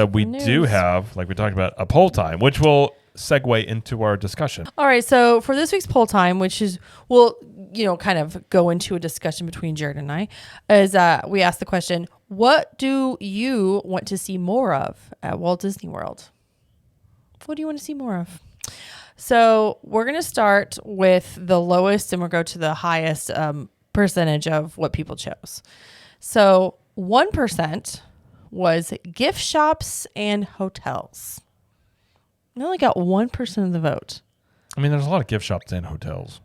we do have, like we talked about, a poll time, which will segue into our discussion. All right. So for this week's poll time, which is, we'll, kind of go into a discussion between Jared and I, is we asked the question, what do you want to see more of at Walt Disney World? What do you want to see more of? So we're going to start with the lowest and we'll go to the highest percentage of what people chose. So 1% was gift shops and hotels. They only got 1% of the vote. I mean, there's a lot of gift shops and hotels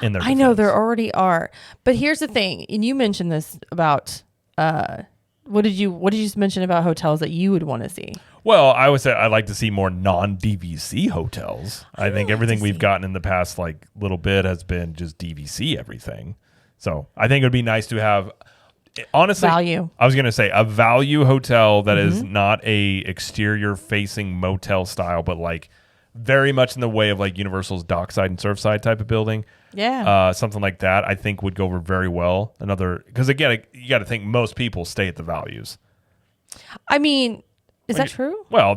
in their I know there already are. But here's the thing. And you mentioned this about, what did you mention about hotels that you would want to see? Well, I would say I'd like to see more non-DVC hotels. I think everything we've gotten in the past little bit has been just DVC everything. So I think it would be nice to have, honestly, value. I was going to say a value hotel that is not a exterior facing motel style, but very much in the way of Universal's dockside and surfside type of building. Yeah. Something like that I think would go over very well. Because again, you got to think most people stay at the values. I mean, is that true? Well,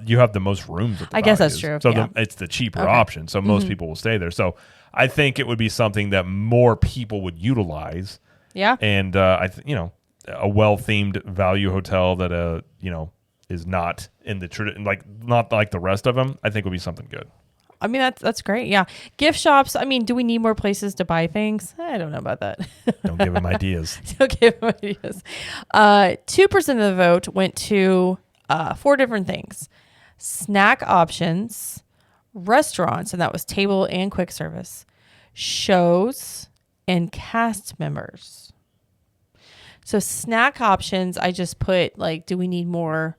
you have the most rooms at the I guess that's true. So it's the cheaper option. So most people will stay there. So I think it would be something that more people would utilize. Yeah. And a well-themed value hotel that is not in the not like the rest of them, I think would be something good. I mean, that's great. Yeah. Gift shops. I mean, do we need more places to buy things? I don't know about that. Don't give them ideas. Don't give them ideas. 2% of the vote went to 4 different things: snack options, restaurants, and that was table and quick service, shows, and cast members. So snack options, I just put do we need more,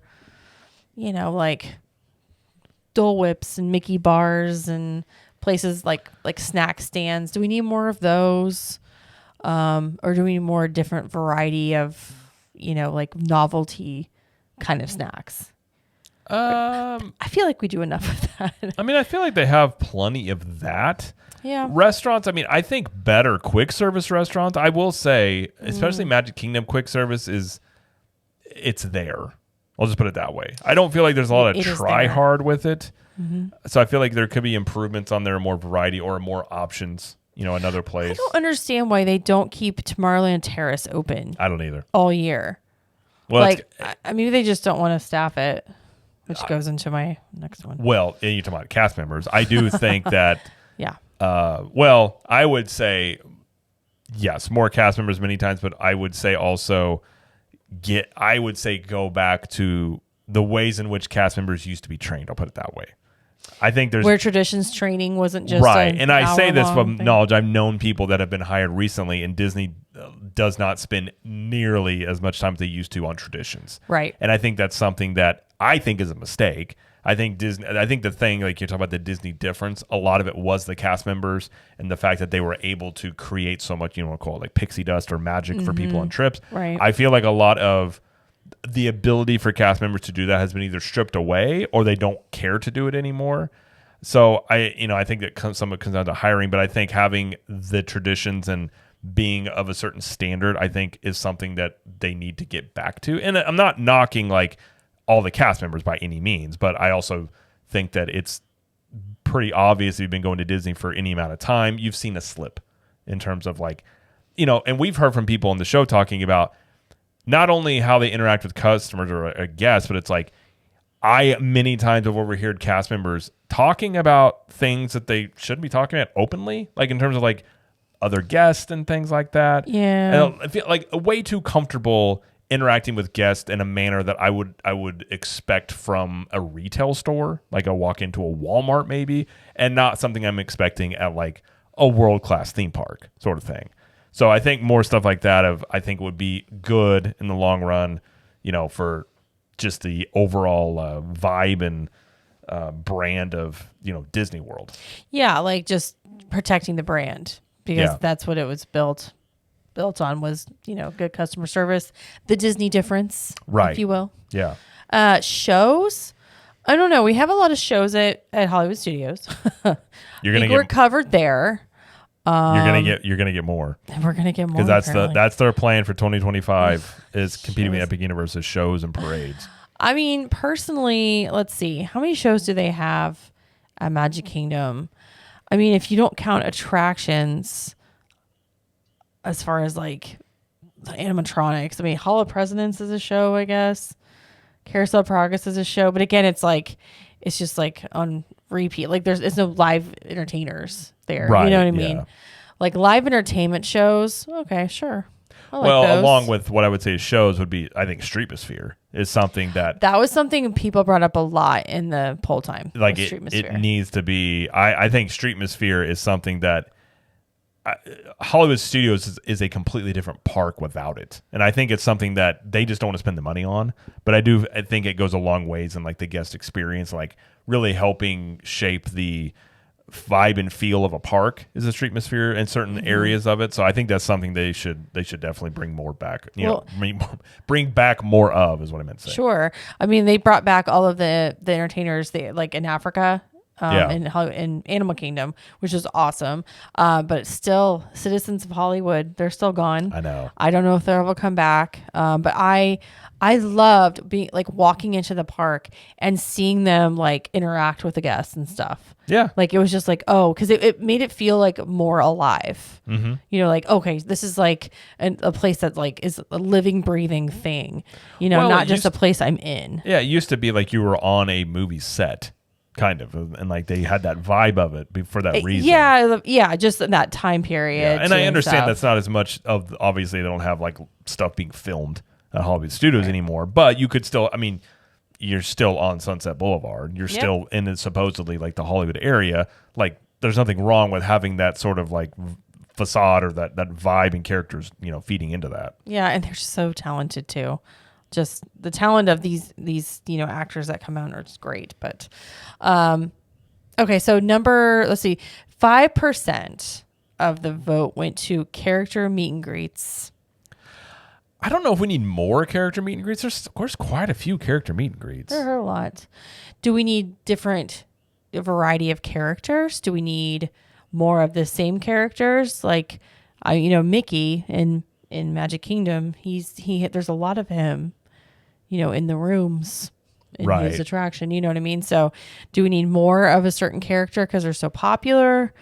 Dole Whips and Mickey bars and places like snack stands? Do we need more of those? Or do we need more different variety of, novelty kind of snacks? I feel like we do enough of that. I mean, I feel like they have plenty of that. Yeah. Restaurants, I mean, I think better quick service restaurants, I will say, especially Magic Kingdom quick service it's there. I'll just put it that way. I don't feel like there's a lot of try hard with it. Mm-hmm. So I feel like there could be improvements on there, more variety or more options, another place. I don't understand why they don't keep Tomorrowland Terrace open. I don't either. All year. Well, maybe they just don't want to staff it, which goes into my next one. Well, and you're talking about cast members. I do think that... Yeah. I would say, yes, more cast members many times, but I would say also go back to the ways in which cast members used to be trained. I'll put it that way. I think there's where traditions training wasn't just right. And I say this from thing. knowledge. I've known people that have been hired recently, and Disney does not spend nearly as much time as they used to on traditions. Right. And I think that's something that I think is a mistake. I think the thing, you're talking about the Disney difference, a lot of it was the cast members and the fact that they were able to create so much, we'll call it pixie dust or magic for people on trips. Right. I feel like a lot of the ability for cast members to do that has been either stripped away or they don't care to do it anymore. So I think that some of it comes down to hiring, but I think having the traditions and being of a certain standard, I think is something that they need to get back to. And I'm not knocking all the cast members by any means, but I also think that it's pretty obvious if you've been going to Disney for any amount of time, you've seen a slip in terms of and we've heard from people on the show talking about not only how they interact with customers or guests, but it's I many times have overheard cast members talking about things that they shouldn't be talking about openly, in terms of other guests and things like that. Yeah. And I feel way too comfortable interacting with guests in a manner that I would expect from a retail store, I walk into a Walmart maybe, and not something I'm expecting at a world-class theme park sort of thing. So I think more stuff like that I think would be good in the long run, for just the overall vibe and brand of, Disney World. Yeah, just protecting the brand because that's what it was built on was, good customer service, the Disney difference, right, if you will. Yeah. Shows. I don't know. We have a lot of shows at Hollywood Studios. We're covered there. You're gonna get more. And we're gonna get more because that's their plan for 2025 is competing with Epic Universe's shows and parades. I mean, personally, let's see. How many shows do they have at Magic Kingdom? I mean, if you don't count attractions as far as like the animatronics, I mean, Hall of Presidents is a show, I guess. Carousel of Progress is a show. But again, it's just like on repeat. Like it's no live entertainers there. Right, You know what I mean? yeah. Like live entertainment shows. Okay, sure. I like Well, those. along with what I would say shows would be, I think Streetmosphere is something that was something people brought up a lot in the poll time. like was it Streetmosphere. needs to be. I think Streetmosphere is something that Hollywood Studios is a completely different park without it, and I think it's something that they just don't want to spend the money on. But I think it goes a long ways in like the guest experience, like really helping shape the vibe and feel of a park is a Streetmosphere in certain areas of it. So I think that's something they should definitely bring more back. Bring back more of is what I meant to say. Sure. I mean, they brought back all of the entertainers like in Africa. Yeah. In Animal Kingdom, which is awesome. But it's still Citizens of Hollywood. They're still gone. I know. I don't know if they'll ever come back. But I loved being like walking into the park and seeing them like interact with the guests and stuff. Yeah. Like it was just like, oh, because it made it feel like more alive. Mm-hmm. You know, like, okay, this is like a place that like is a living, breathing thing. You know, Well, not just a place I'm in. Yeah, it used to be like you were on a movie set, kind of, and like they had that vibe of it for that reason. Yeah, just in that time period. Yeah, and I understand stuff. that's not as much of, obviously they don't have like stuff being filmed at Hollywood Studios anymore, but you could still, I mean, you're still on Sunset Boulevard. You're still in the, supposedly like the Hollywood area. Like there's nothing wrong with having that sort of like facade or that vibe and characters, you know, feeding into that. Yeah, and they're so talented too. Just the talent of these you know actors that come out are just great. But okay, so let's see, 5% of the vote went to character meet and greets. I don't know if we need more character meet and greets. There's of course quite a few character meet and greets. There are a lot. Do we need a variety of characters? Do we need more of the same characters? Like Mickey in Magic Kingdom, there's a lot of him, you know, in the rooms in his attraction. You know what I mean? So do we need more of a certain character because they're so popular?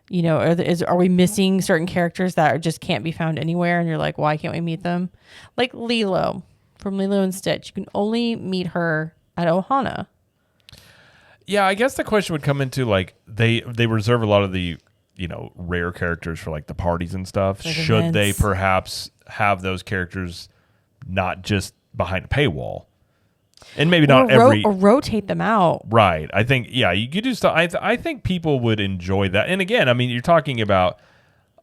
You know, are we missing certain characters that just can't be found anywhere? And you're like, why can't we meet them? Like Lilo from Lilo and Stitch. You can only meet her at Ohana. Yeah, I guess the question would come into like they reserve a lot of the, you know, rare characters for like the parties and stuff. Like Should events. they perhaps have those characters not just behind a paywall? And maybe not every or rotate them out. Right. I think, yeah, you could do stuff. I think people would enjoy that. And again, I mean, you're talking about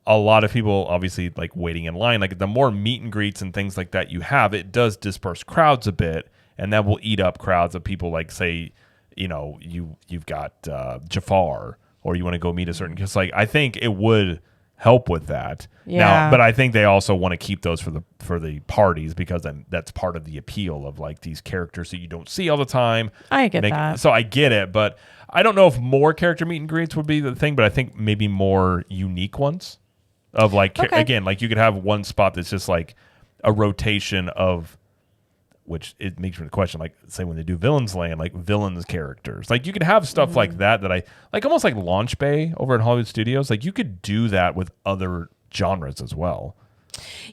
a lot of people obviously like waiting in line. Like the more meet and greets and things like that you have, it does disperse crowds a bit, and that will eat up crowds of people. Like say, you know, you've got Jafar, or you want to go meet a certain. Because like I think it would help with that. Yeah. Now, but I think they also want to keep those for the parties, because then that's part of the appeal of like these characters that you don't see all the time. I get that. So I get it, but I don't know if more character meet and greets would be the thing, but I think maybe more unique ones of like, again, like you could have one spot that's just like a rotation of, which it makes me the question, like say when they do Villains Land, like villains characters, like you could have stuff like that I like, almost like Launch Bay over at Hollywood Studios. Like you could do that with other genres as well.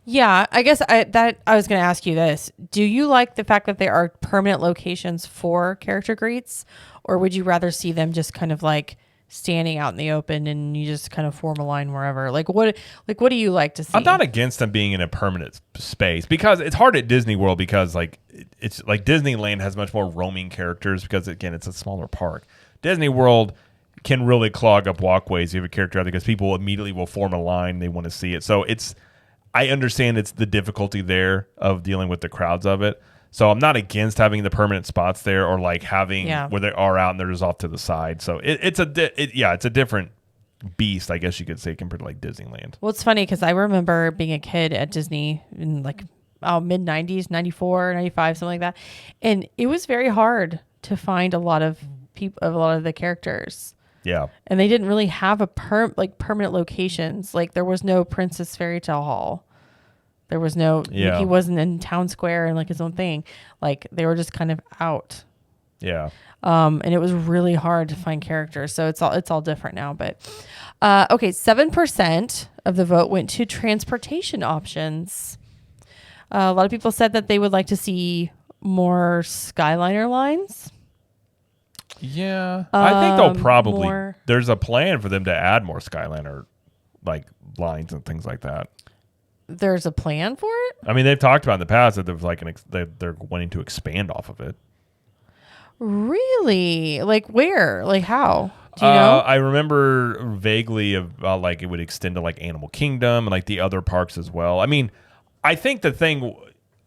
Yeah, I guess I was going to ask you this. Do you like the fact that there are permanent locations for character greets, or would you rather see them just kind of like standing out in the open and you just kind of form a line wherever? Like what do you like to see? I'm not against them being in a permanent space, because it's hard at Disney World, because like it's like Disneyland has much more roaming characters, because again, it's a smaller park. Disney World can really clog up walkways. You have a character out there because people immediately will form a line. They want to see it. So I understand it's the difficulty there of dealing with the crowds of it. So I'm not against having the permanent spots there, or like having where they are out and they're just off to the side. So it's a different beast, I guess you could say, compared to like Disneyland. Well, it's funny because I remember being a kid at Disney in like mid 90s, 94, 95, something like that. And it was very hard to find a lot of the characters. Yeah. And they didn't really have permanent locations. Like there was no Princess Fairy Tale Hall. There was no, Yeah. he wasn't in town square and like his own thing. Like they were just kind of out. Yeah. And it was really hard to find characters. So it's all different now. But okay, 7% of the vote went to transportation options. A lot of people said that they would like to see more Skyliner lines. Yeah. I think they'll probably, more- there's a plan for them to add more Skyliner like lines and things like that. There's a plan for it? I mean, they've talked about in the past that there's like they're wanting to expand off of it. Really? Like where? Like how? Do you know? I remember vaguely about like it would extend to like Animal Kingdom and like the other parks as well. I mean, I think the thing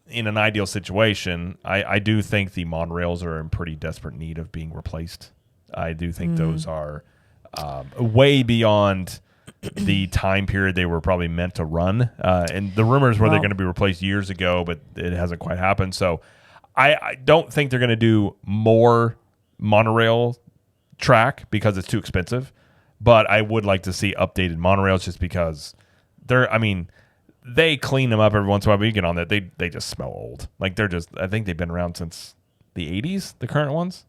in an ideal situation, I do think the monorails are in pretty desperate need of being replaced. I do think those are way beyond the time period they were probably meant to run. And the rumors were they're going to be replaced years ago, but it hasn't quite happened. So I don't think they're going to do more monorail track because it's too expensive. But I would like to see updated monorails just because they clean them up every once in a while, but you get on that, they just smell old. Like they're just, I think they've been around since the 80s, the current ones.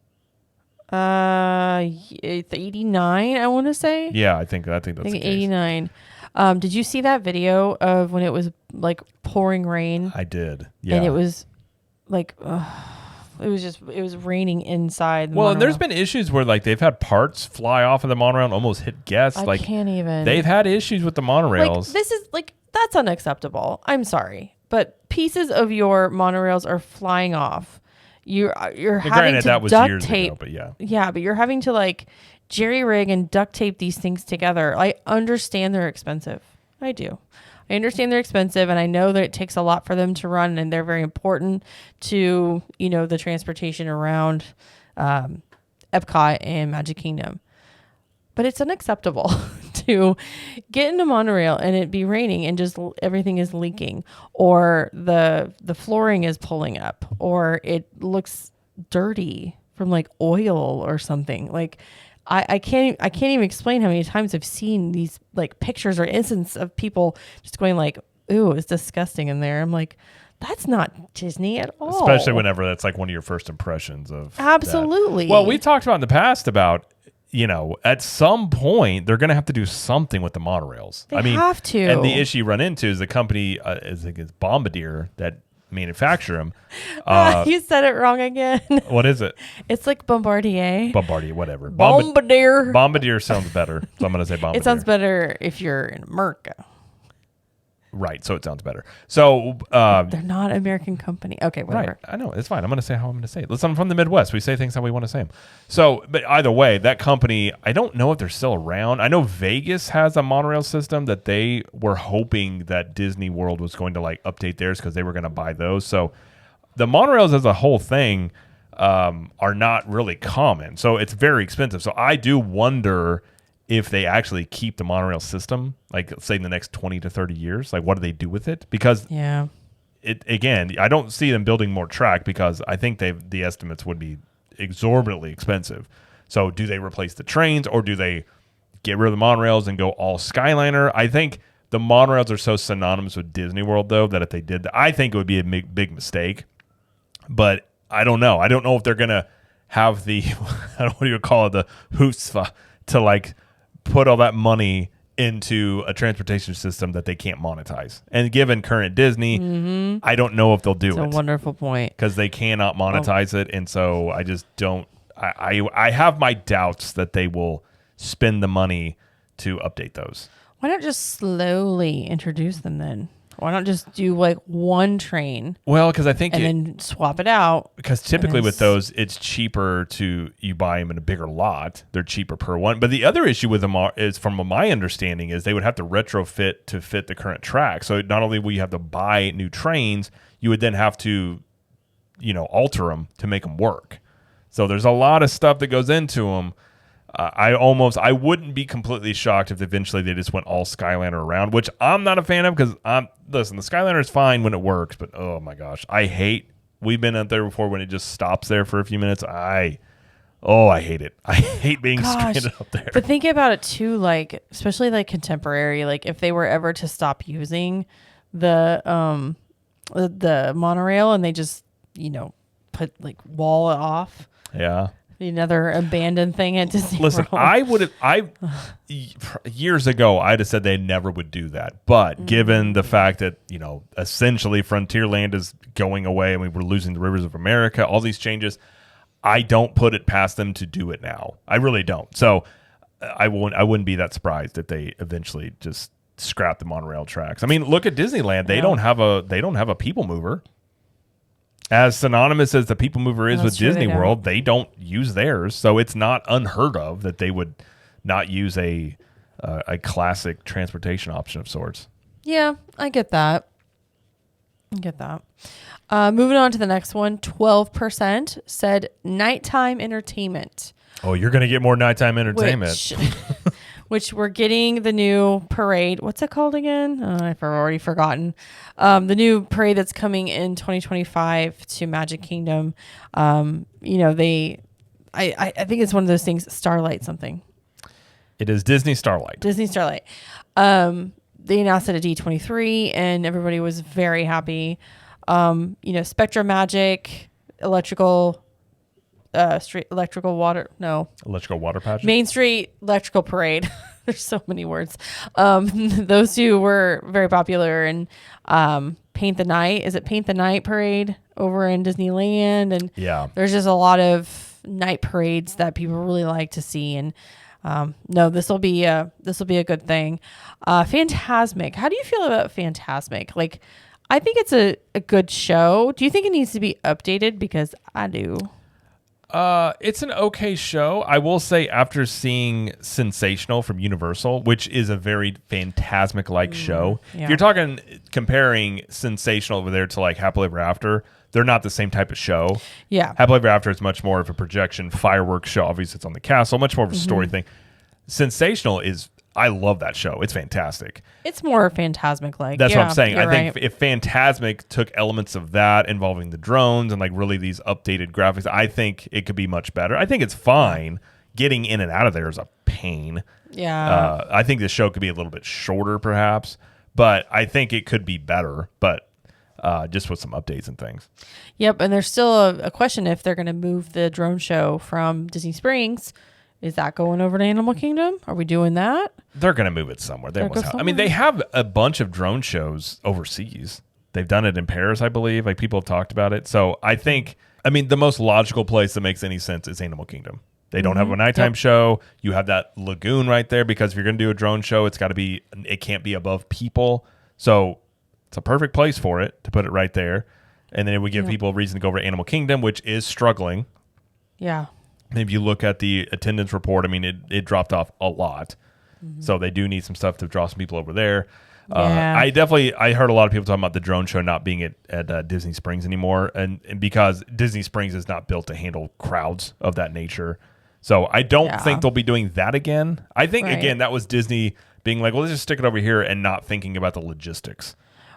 It's 89, I want to say. Yeah, I think that's the case. 89. Did you see that video of when it was like pouring rain? I did. Yeah. And it was like, it was raining inside. Well, and there's been issues where like they've had parts fly off of the monorail and almost hit guests. I like can't even. They've had issues with the monorails. Like, this is like, that's unacceptable. I'm sorry, but pieces of your monorails are flying off. You're having granted, to that was duct years tape. ago, but yeah. Yeah, but you're having to like jerry rig and duct tape these things together. I understand they're expensive. I do. I understand they're expensive, and I know that it takes a lot for them to run, and they're very important to, the transportation around Epcot and Magic Kingdom. But it's unacceptable to get in a monorail and it be raining and just everything is leaking, or the flooring is pulling up, or it looks dirty from like oil or something. Like I can't even explain how many times I've seen these like pictures or instances of people just going like, "Ooh, it's disgusting in there." I'm like, that's not Disney at all. Especially whenever that's like one of your first impressions of absolutely. That. Well, we talked about in the past about, at some point they're going to have to do something with the monorails. They have to. And the issue you run into is the company is Bombardier that manufacture them. You said it wrong again. What is it? It's like Bombardier. Bombardier, whatever. Bombardier. Bombardier sounds better, so I'm going to say Bombardier. It sounds better if you're in America. Right, so it sounds better. So they're not an American company. Okay, whatever. Right, I know, it's fine. I'm going to say how I'm going to say it. Listen, I'm from the Midwest. We say things how we want to say them. So, but either way, that company, I don't know if they're still around. I know Vegas has a monorail system that they were hoping that Disney World was going to like update theirs because they were going to buy those. So the monorails as a whole thing are not really common. So it's very expensive. So I do wonder if they actually keep the monorail system, like say in the next 20 to 30 years, like what do they do with it? Because I don't see them building more track because I think the estimates would be exorbitantly expensive. So do they replace the trains or do they get rid of the monorails and go all Skyliner? I think the monorails are so synonymous with Disney World though that if they did that, I think it would be a big mistake. But I don't know. I don't know if they're going to have the, I don't know what you would call it, the chutzpah to like put all that money into a transportation system that they can't monetize. And given current Disney, I don't know if they'll do it. That's a wonderful point. Because they cannot monetize it. And so I just don't, I have my doubts that they will spend the money to update those. Why not just slowly introduce them then? Why not just do like one train? Well, because I think then swap it out. Because typically with those, it's cheaper you buy them in a bigger lot. They're cheaper per one. But the other issue with them is, from my understanding, is they would have to retrofit to fit the current track. So not only will you have to buy new trains, you would then have to, alter them to make them work. So there's a lot of stuff that goes into them. I wouldn't be completely shocked if eventually they just went all Skyliner around, which I'm not a fan of because listen, the Skyliner is fine when it works, but oh my gosh, we've been out there before when it just stops there for a few minutes. I hate it. I hate being stranded up there. But think about it too, like, especially like contemporary, like if they were ever to stop using the monorail, and they just put like wall it off. Yeah. Another abandoned thing at Disney Listen, World. Years ago, I'd have said they never would do that. But given the fact that, essentially Frontierland is going away and we're losing the rivers of America, all these changes, I don't put it past them to do it now. I really don't. So I wouldn't be that surprised if they eventually just scrap the monorail tracks. I mean, look at Disneyland. They don't have a people mover. As synonymous as the people mover is with Disney World, they don't use theirs. So it's not unheard of that they would not use a classic transportation option of sorts. Yeah, I get that. Moving on to the next one, 12% said nighttime entertainment. Oh, you're going to get more nighttime entertainment. Which we're getting the new parade. What's it called again? I've already forgotten. The new parade that's coming in 2025 to Magic Kingdom. I think it's one of those things, Starlight something. It is Disney Starlight. Disney Starlight. They announced it at D23 and everybody was very happy. Spectra Magic, electrical water pageant. Main Street electrical parade. There's so many words. Those two were very popular, and Paint the Night. Is it Paint the Night parade over in Disneyland? And yeah, there's just a lot of night parades that people really like to see. And this will be a good thing. Phantasmic. How do you feel about Phantasmic? Like, I think it's a good show. Do you think it needs to be updated? Because I do. It's an okay show. I will say, after seeing Sensational from Universal, which is a very Phantasmic-like show, yeah. if you're talking comparing Sensational over there to like Happily Ever After, they're not the same type of show. Yeah. Happily Ever After is much more of a projection fireworks show. Obviously, it's on the castle, much more of a story thing. Sensational I love that show. It's fantastic. It's more Phantasmic-like. That's what I'm saying. I think right. if Phantasmic took elements of that involving the drones and like really these updated graphics, I think it could be much better. I think it's fine. Getting in and out of there is a pain. Yeah. I think the show could be a little bit shorter perhaps, but I think it could be better, but just with some updates and things. Yep. And there's still a question if they're going to move the drone show from Disney Springs. Is that going over to Animal Kingdom? Are we doing that? They're going to move it somewhere. I mean, they have a bunch of drone shows overseas. They've done it in Paris, I believe. Like, people have talked about it. So I think, the most logical place that makes any sense is Animal Kingdom. They don't have a nighttime show. You have that lagoon right there, because if you're going to do a drone show, it can't be above people. So it's a perfect place for it to put it right there. And then it would give people a reason to go over to Animal Kingdom, which is struggling. Yeah. If you look at the attendance report, it dropped off a lot. So they do need some stuff to draw some people over there. Yeah. I heard a lot of people talking about the drone show not being at Disney Springs anymore, and because Disney Springs is not built to handle crowds of that nature. So I don't think they'll be doing that again. I think, again, that was Disney being like, well, let's just stick it over here and not thinking about the logistics.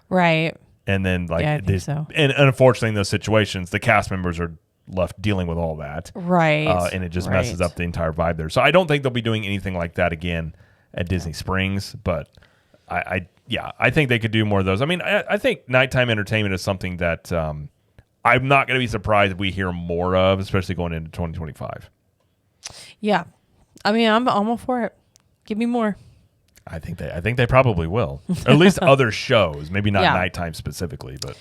Right. And then, I think so. And unfortunately, in those situations, the cast members are left dealing with all that. Right. And it just messes up the entire vibe there. So I don't think they'll be doing anything like that again at Disney Springs, but I think they could do more of those. I think nighttime entertainment is something that I'm not going to be surprised if we hear more of, especially going into 2025. Yeah. I'm all for it. Give me more. I think they probably will. Or at least other shows, maybe not nighttime specifically, but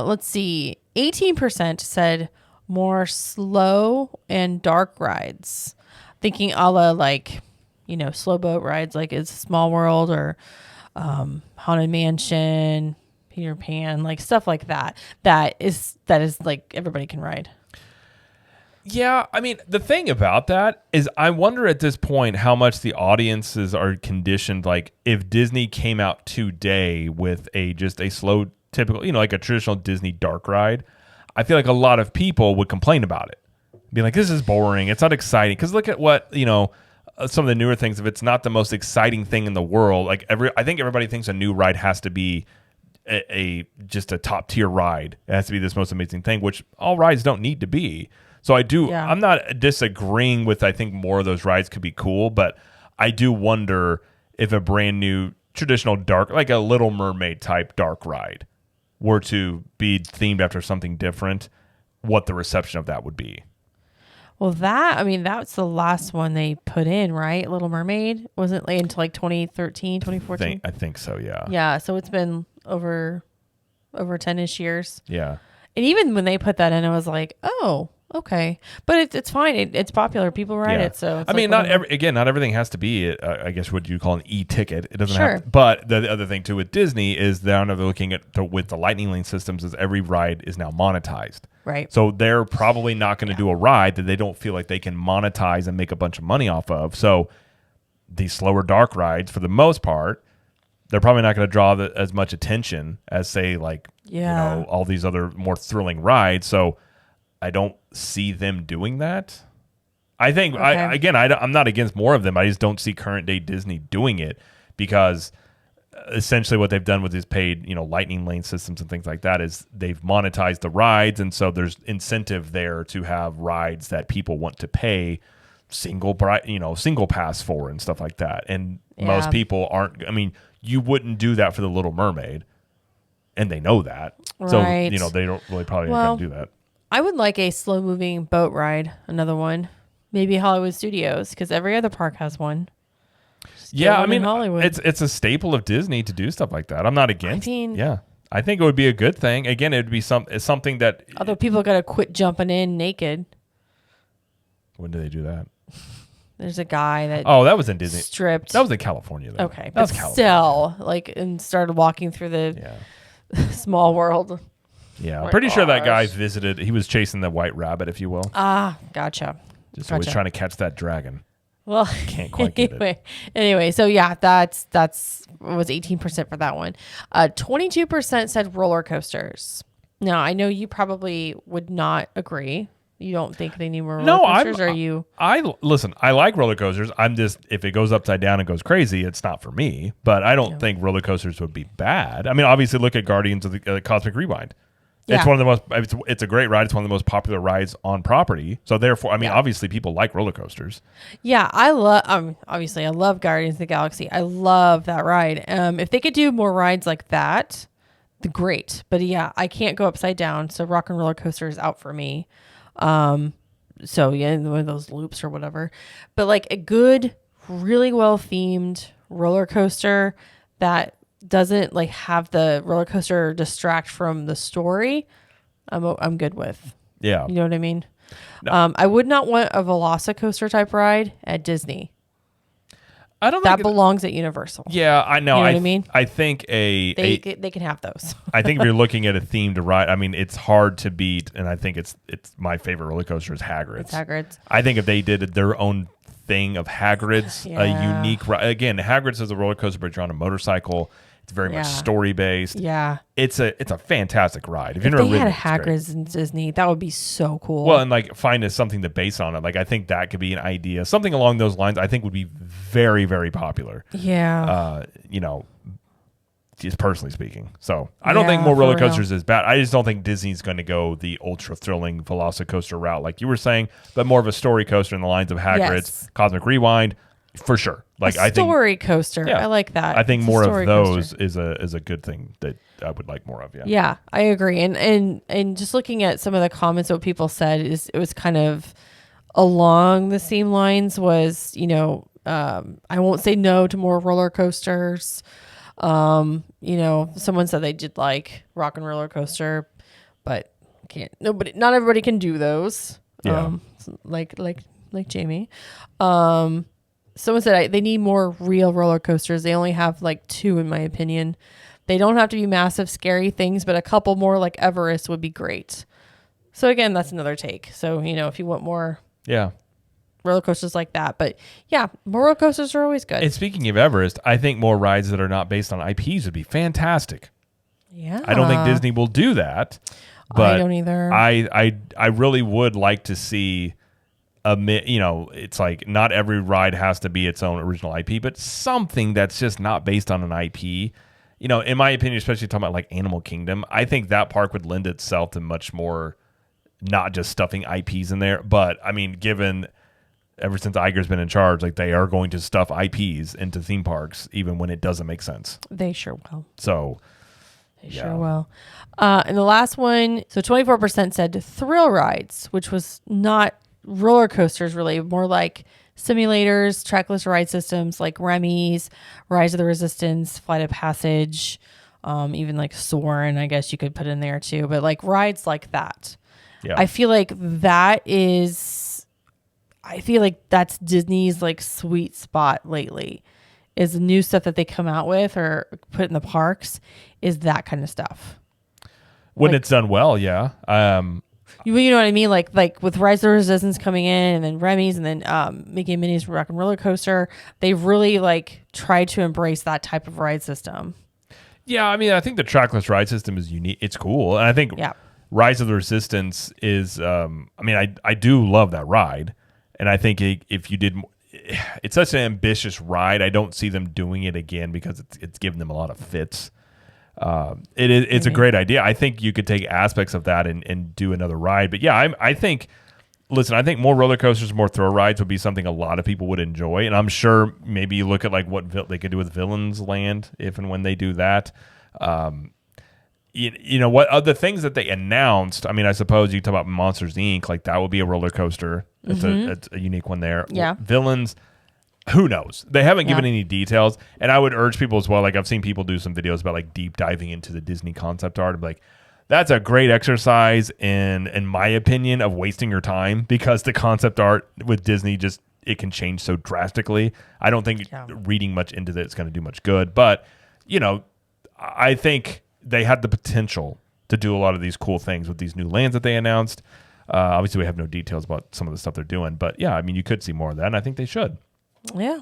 let's see. 18% said more slow and dark rides. Thinking a la slow boat rides like It's a Small World or Haunted Mansion, Peter Pan, like stuff like that. That is like everybody can ride. Yeah, the thing about that is I wonder at this point how much the audiences are conditioned. Like, if Disney came out today with just a slow, typical, like a traditional Disney dark ride, I feel like a lot of people would complain about it. Be like, this is boring. It's not exciting. Because look at what, some of the newer things, if it's not the most exciting thing in the world, like I think everybody thinks a new ride has to be just a top tier ride. It has to be this most amazing thing, which all rides don't need to be. So I'm not disagreeing with, I think more of those rides could be cool, but I do wonder if a brand new traditional dark, like a Little Mermaid type dark ride, were to be themed after something different, what the reception of that would be. Well, that's the last one they put in, right? Little Mermaid wasn't like until like 2013, 2014. I think so, yeah. Yeah, so it's been over 10ish years. Yeah. And even when they put that in, I was like, oh, okay. But it's fine. It's popular. People ride it. So I mean, not everything has to be, I guess, what you call an e-ticket. It doesn't Sure. have. But the other thing too with Disney is they're looking at with the Lightning Lane systems is every ride is now monetized. Right. So they're probably not going to do a ride that they don't feel like they can monetize and make a bunch of money off of. So these slower dark rides, for the most part, they're probably not going to draw as much attention as, say, like all these other more thrilling rides. So I don't see them doing that. I think I'm not against more of them. I just don't see current day Disney doing it, because essentially what they've done with these paid, Lightning Lane systems and things like that is they've monetized the rides, and so there's incentive there to have rides that people want to pay single pass for and stuff like that. And most people aren't. I mean, you wouldn't do that for the Little Mermaid, and they know that. Right. So they don't really probably going to do that. I would like a slow moving boat ride. Another one, maybe Hollywood Studios, because every other park has one. I mean, Hollywood. it's a staple of Disney to do stuff like that. I'm not against. I think it would be a good thing. Again, it would be something that. Although people got to quit jumping in naked. When do they do that? There's a guy that. Oh, that was in Disney. Stripped. That was in California, though. Okay, but still, and started walking through the small world. Yeah, I'm pretty sure that guy visited. He was chasing the white rabbit, if you will. Ah, gotcha. Always trying to catch that dragon. Well, can't quite get it. Anyway, so yeah, that's was 18% for that one. 22% said roller coasters. Now, I know you probably would not agree. You don't think they need more roller coasters, or you? Listen, I like roller coasters. I'm just, if it goes upside down and goes crazy, it's not for me. But I don't think roller coasters would be bad. I mean, obviously, look at Guardians of the Cosmic Rewind. Yeah. It's one of the most. It's a great ride. It's one of the most popular rides on property. So therefore, I mean, obviously, people like roller coasters. Yeah, I love. Obviously, I love Guardians of the Galaxy. I love that ride. If they could do more rides like that, great. But yeah, I can't go upside down. So Rock and Roller Coaster is out for me. So yeah, one of those loops or whatever. But like a good, really well themed roller coaster that doesn't like have the roller coaster distract from the story, I'm good with. Yeah. You know what I mean? No. I would not want a Velocicoaster type ride at Disney. I don't that think belongs at Universal. Yeah, I know. You know what I mean? I think they can have those. I think if you're looking at a themed ride, I mean, it's hard to beat, and I think it's my favorite roller coaster is Hagrid's. Hagrid's. I think if they did their own thing of Hagrid's, a unique ride. Again, Hagrid's is a roller coaster, but you're on a motorcycle. It's very much story based. Yeah, it's a fantastic ride. If they had a Hagrid's in Disney, that would be so cool. Well, and like find something to base on it. Like I think that could be an idea, something along those lines. I think would be very, very popular. Yeah, just personally speaking. So I don't think more roller coasters is bad. I just don't think Disney's going to go the ultra thrilling Velocicoaster route, like you were saying, but more of a story coaster in the lines of Hagrid's, Cosmic Rewind. For sure. Like I think story coaster. I like that. I think more of those is a good thing that I would like more of. Yeah. Yeah, I agree. And just looking at some of the comments, what people said is it was kind of along the same lines was, I won't say no to more roller coasters. Someone said they did like Rock and Roller Coaster, but not everybody can do those. Yeah. Like Jamie. Someone said they need more real roller coasters. They only have like 2, in my opinion. They don't have to be massive, scary things, but a couple more like Everest would be great. So again, that's another take. So, if you want more roller coasters like that. But yeah, more roller coasters are always good. And speaking of Everest, I think more rides that are not based on IPs would be fantastic. Yeah. I don't think Disney will do that. But I don't either. I really would like to see it's like not every ride has to be its own original IP, but something that's just not based on an IP. In my opinion, especially talking about like Animal Kingdom, I think that park would lend itself to much more, not just stuffing IPs in there, but I mean, given ever since Iger's been in charge, like they are going to stuff IPs into theme parks, even when it doesn't make sense. They sure will. So They sure will. And the last one, so 24% said thrill rides, which was not roller coasters really, more like simulators, trackless ride systems like Remy's, Rise of the Resistance, Flight of Passage, even like Soarin', I guess you could put in there too, but like rides like that. yeah, I feel like that's Disney's like sweet spot lately, is the new stuff that they come out with or put in the parks is that kind of stuff. when like- it's done well, yeah. You know what I mean? Like with Rise of the Resistance coming in, and then Remy's, and then Mickey and Minnie's Rock and Roller Coaster, they've really like tried to embrace that type of ride system. Yeah, I mean, I think the trackless ride system is unique. It's cool, and I think Rise of the Resistance is. I mean, I do love that ride, and I think if you did, it's such an ambitious ride. I don't see them doing it again because it's giving them a lot of fits. It's a great idea. I think you could take aspects of that and do another ride. But yeah, I think more roller coasters, more thrill rides would be something a lot of people would enjoy. And I'm sure maybe you look at like what they could do with Villains Land if and when they do that. You know, what other things that they announced? I mean, I suppose you talk about Monsters Inc. Like that would be a roller coaster. It's a unique one there. Yeah. Villains. Who knows? They haven't given any details, and I would urge people as well. Like I've seen people do some videos about like deep diving into the Disney concept art. I'm like, that's a great exercise in my opinion, of wasting your time, because the concept art with Disney it can change so drastically. I don't think reading much into it is going to do much good. But you know, I think they had the potential to do a lot of these cool things with these new lands that they announced. Obviously, we have no details about some of the stuff they're doing, but yeah, I mean, you could see more of that, and I think they should. Yeah.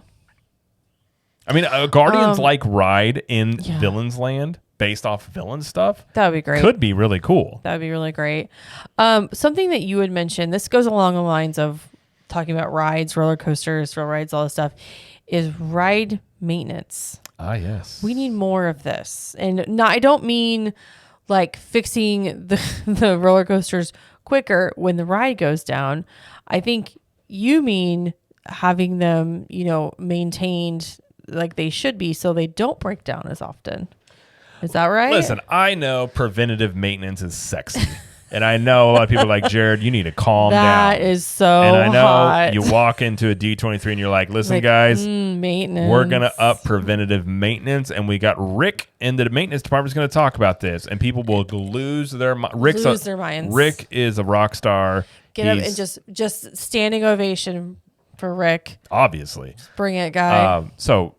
I mean, a Guardians-like ride in Villains Land based off villain stuff. That would be great. Could be really cool. That would be really great. Something that you had mentioned, this goes along the lines of talking about rides, roller coasters, thrill rides, all this stuff, is ride maintenance. Ah, yes. We need more of this. And I don't mean like fixing the roller coasters quicker when the ride goes down. I think you mean having them, maintained like they should be so they don't break down as often. Is that right? Listen, I know preventative maintenance is sexy. And I know a lot of people are like, Jared, you need to calm down. That is so And I know hot. you walk into a D23 and you're like, listen, guys, maintenance. we're going to up preventative maintenance. And we got Rick in the maintenance department is going to talk about this. And people will lose their minds. Lose their minds. Rick is a rock star. Get up and just standing ovation for Rick. Obviously. Bring it, guy. So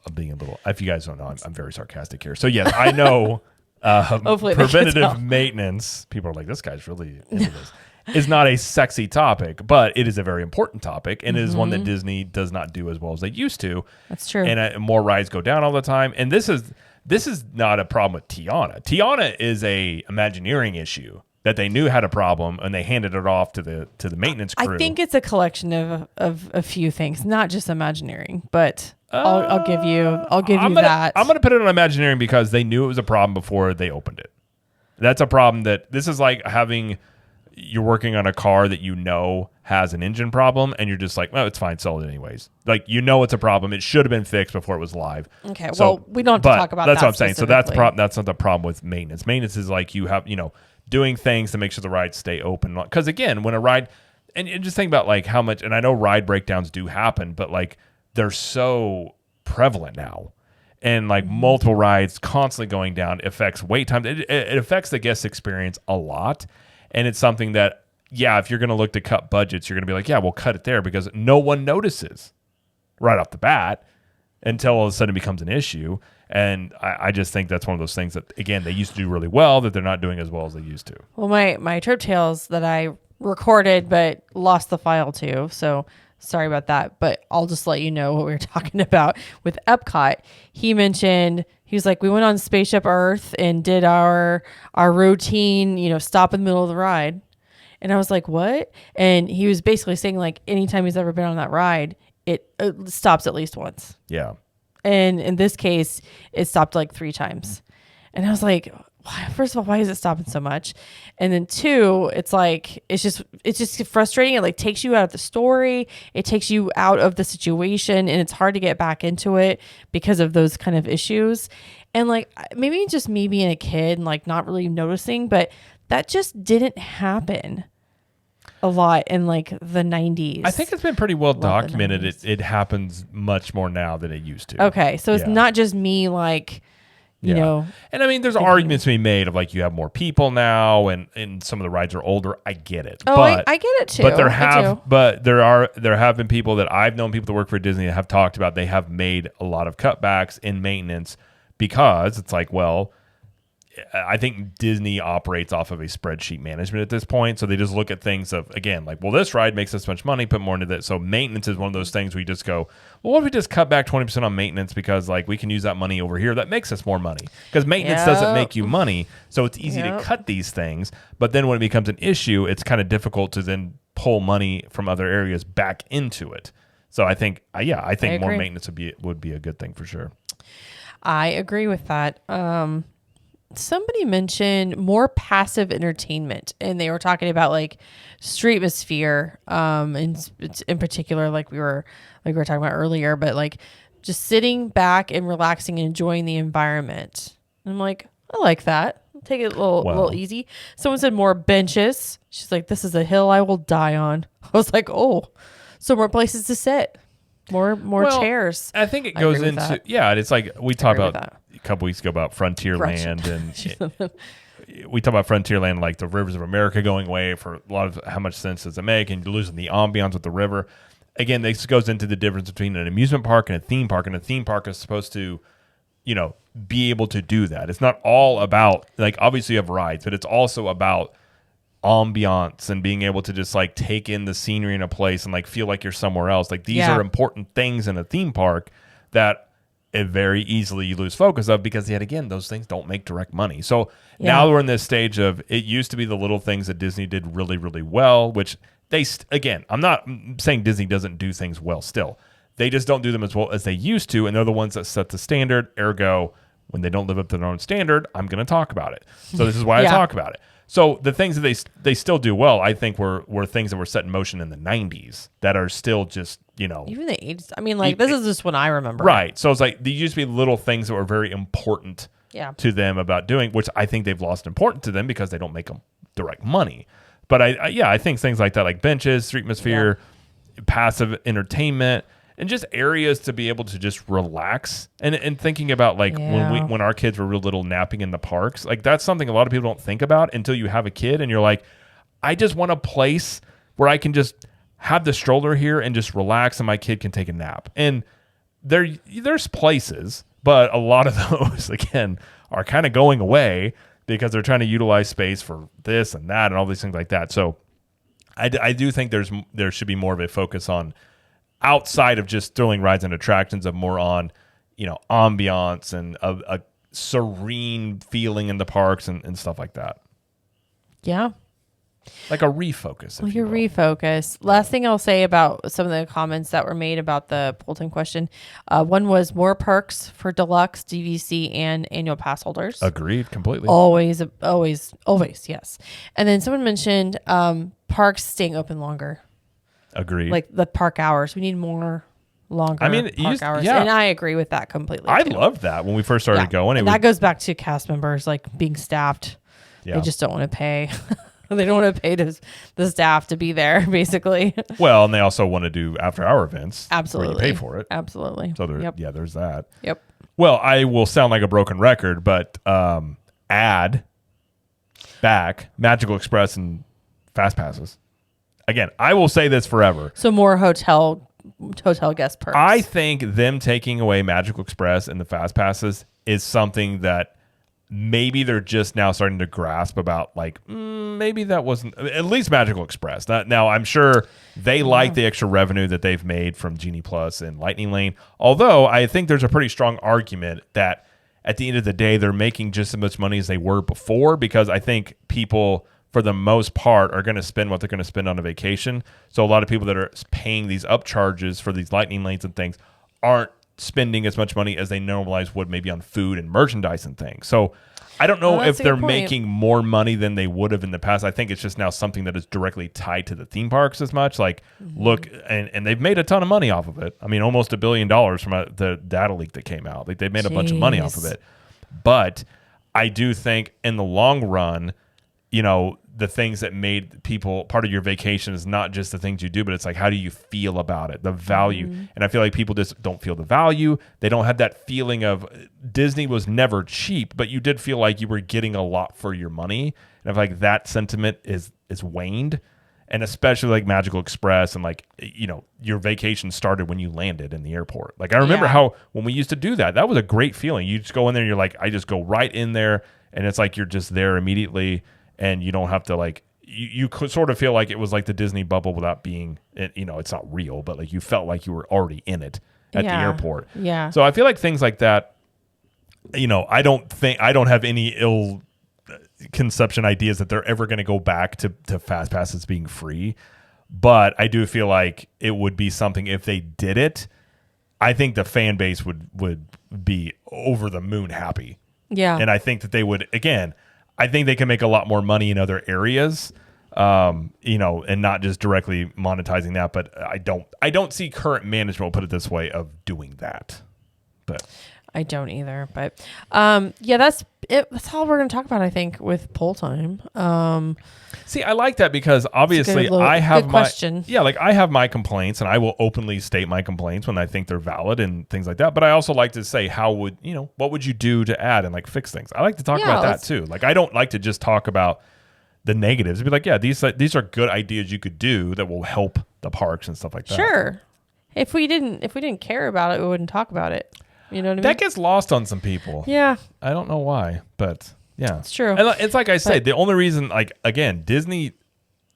I'm being a little, if you guys don't know, I'm very sarcastic here. So yes, I know Hopefully preventative maintenance, people are like, this guy's really into this, is not a sexy topic, but it is a very important topic, and it is one that Disney does not do as well as they used to. That's true. And more rides go down all the time. And this is not a problem with Tiana. Tiana is a Imagineering issue that they knew had a problem, and they handed it off to the maintenance crew. I think it's a collection of a few things, not just Imagineering, but I'll give you that. I'm going to put it on Imagineering because they knew it was a problem before they opened it. That's a problem this is like you're working on a car that has an engine problem, and you're just like, well, it's fine, sell it anyways. Like, it's a problem. It should have been fixed before it was live. Okay, well, we don't have to talk about that. That's what I'm saying. So that's not the problem with maintenance. Maintenance is like you have, doing things to make sure the rides stay open. Because again, when a ride, and just think about like how much, and I know ride breakdowns do happen, but like they're so prevalent now. And like multiple rides constantly going down affects wait time. It affects the guest experience a lot. And it's something that, if you're going to look to cut budgets, you're going to be like, we'll cut it there because no one notices right off the bat until all of a sudden it becomes an issue. And I just think that's one of those things that, again, they used to do really well that they're not doing as well as they used to. Well, my Trip Tales that I recorded but lost the file to, so sorry about that. But I'll just let you know what we were talking about with Epcot. He mentioned, he was like, we went on Spaceship Earth and did our routine, stop in the middle of the ride. And I was like, what? And he was basically saying like anytime he's ever been on that ride, it stops at least once. Yeah. And in this case, it stopped like 3 times. And I was like, first of all, why is it stopping so much? And then two, it's like, it's just frustrating. It like takes you out of the story. It takes you out of the situation, and it's hard to get back into it because of those kind of issues. And like, maybe just me being a kid and like not really noticing, but that just didn't happen a lot in like the 90s. I think it's been pretty well documented. It happens much more now than it used to. Okay. So it's not just me like, you know. And I mean, there's arguments to be made of like you have more people now and some of the rides are older. I get it. Oh, but, I get it too. But there have been people that I've known, people that work for Disney, that have talked about they have made a lot of cutbacks in maintenance because it's like, well, I think Disney operates off of a spreadsheet management at this point. So they just look at things of, again, like, well, this ride makes this much money, put more into that. So maintenance is one of those things where you just go, well, what if we just cut back 20% on maintenance because like we can use that money over here that makes us more money? Because maintenance doesn't make you money. So it's easy to cut these things. But then when it becomes an issue, it's kind of difficult to then pull money from other areas back into it. So I think, I think more maintenance would be a good thing for sure. I agree with that. Somebody mentioned more passive entertainment, and they were talking about like streetmosphere, in particular, like we were talking about earlier, but like just sitting back and relaxing and enjoying the environment. I'm like, I like that. Take it a little easy. Someone said more benches. She's like, this is a hill I will die on. I was like, oh, so more places to sit, more chairs. I think it goes into it's like we talked about a couple weeks ago about Frontierland, and we talk about Frontierland, like the rivers of America going away for a lot of how much sense does it make, and losing the ambiance with the river. Again, this goes into the difference between an amusement park and a theme park, and a theme park is supposed to, be able to do that. It's not all about, like, obviously you have rides, but it's also about ambiance and being able to just like take in the scenery in a place and like feel like you're somewhere else. Like these are important things in a theme park that it very easily you lose focus of, because yet again, those things don't make direct money. So now we're in this stage of, it used to be the little things that Disney did really, really well, which again, I'm not saying Disney doesn't do things well still. They just don't do them as well as they used to. And they're the ones that set the standard. Ergo, when they don't live up to their own standard, I'm going to talk about it. So this is why I talk about it. So the things that they still do well, I think were things that were set in motion in the 90s that are still just, even the 80s. I mean, like, this is just what I remember. Right. So it's like, there used to be little things that were very important to them about doing, which I think they've lost importance to them because they don't make them direct money. But I think things like that, like benches, streetmosphere, passive entertainment, and just areas to be able to just relax and thinking about like when our kids were real little, napping in the parks, like that's something a lot of people don't think about until you have a kid and you're like, I just want a place where I can just have the stroller here and just relax and my kid can take a nap. And there's places, but a lot of those again are kind of going away because they're trying to utilize space for this and that and all these things like that. So I do think there should be more of a focus on, outside of just throwing rides and attractions, of more on, ambiance and a serene feeling in the parks and stuff like that. Yeah. Like a refocus. Refocus. Last thing I'll say about some of the comments that were made about the poll time question. One was more perks for deluxe, DVC, and annual pass holders. Agreed completely. Always, yes. And then someone mentioned parks staying open longer. Agreed. Like the park hours. We need more longer park hours. Yeah. And I agree with that completely. I loved that when we first started going. And that goes back to cast members like being staffed. Yeah. They just don't want to pay. They don't want to pay the staff to be there, basically. Well, and they also want to do after-hour events. Absolutely. Where you pay for it. Absolutely. So there's that. Yep. Well, I will sound like a broken record, but add back Magical Express and Fast Passes. Again, I will say this forever. So more hotel guest perks. I think them taking away Magical Express and the Fast Passes is something that maybe they're just now starting to grasp about, like, maybe that wasn't, at least Magical Express. Now, I'm sure they like the extra revenue that they've made from Genie Plus and Lightning Lane, although I think there's a pretty strong argument that at the end of the day, they're making just as much money as they were before, because I think people, for the most part, are going to spend what they're going to spend on a vacation. So a lot of people that are paying these upcharges for these Lightning Lanes and things aren't spending as much money as they normalize would maybe on food and merchandise and things. So I don't know if that's a they're good point. making more money than they would have in the past. I think it's just now something that is directly tied to the theme parks as much. Like, look, and they've made a ton of money off of it. I mean, almost $1 billion from the data leak that came out. Like, they've made a bunch of money off of it. But I do think in the long run, you know, the things that made people part of your vacation is not just the things you do, but it's like, how do you feel about it? The value. And I feel like people just don't feel the value. They don't have that feeling of Disney was never cheap, but you did feel like you were getting a lot for your money. And I feel like that sentiment is waned. And especially like Magical Express and like, you know, your vacation started when you landed in the airport. Like I remember how when we used to do that was a great feeling. You just go in there and you're like, I just go right in there and it's like you're just there immediately. And you don't have to like, you could sort of feel like it was like the Disney bubble without being, you know, it's not real, but like you felt like you were already in it at the airport. Yeah. So I feel like things like that, you know, I don't have any ill conception ideas that they're ever going to go back to fast passes being free. But I do feel like it would be something if they did it, I think the fan base would be over the moon happy. Yeah. And I think that they would, again, I think they can make a lot more money in other areas, you know, and not just directly monetizing that. But I don't see current management, we'll put it this way, of doing that. But I don't either. But yeah, that's it. That's all we're going to talk about, I think, with poll time. See, I like that because obviously I have I have my complaints and I will openly state my complaints when I think they're valid and things like that. But I also like to say, what would you do to add and like fix things? I like to talk about that too. Like I don't like to just talk about the negatives. Be like, yeah, these are good ideas you could do that will help the parks and stuff like that. Sure. If we didn't care about it, we wouldn't talk about it. You know what I mean? That gets lost on some people. Yeah. I don't know why, but yeah. It's true. And it's like I say, the only reason, like, again, Disney,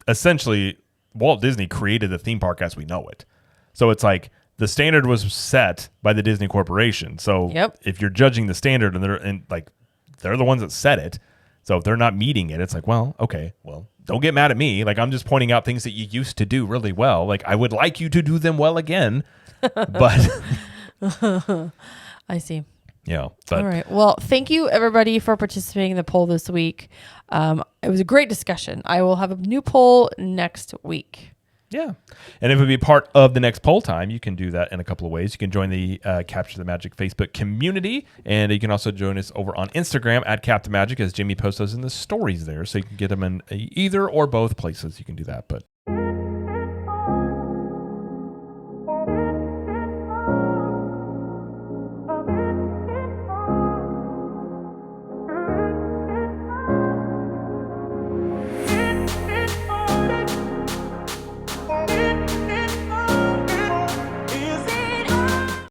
essentially, Walt Disney created the theme park as we know it. So it's like the standard was set by the Disney Corporation. So if you're judging the standard and they're the ones that set it. So if they're not meeting it, it's like, well, okay, well, don't get mad at me. Like, I'm just pointing out things that you used to do really well. Like, I would like you to do them well again, but I see. Yeah. All right. Well, thank you everybody for participating in the poll this week. It was a great discussion. I will have a new poll next week. Yeah. And if it would be part of the next poll time, you can do that in a couple of ways. You can join the Capture the Magic Facebook community, and you can also join us over on Instagram at Captain Magic, as Jimmy posts those in the stories there. So you can get them in either or both places. You can do that. But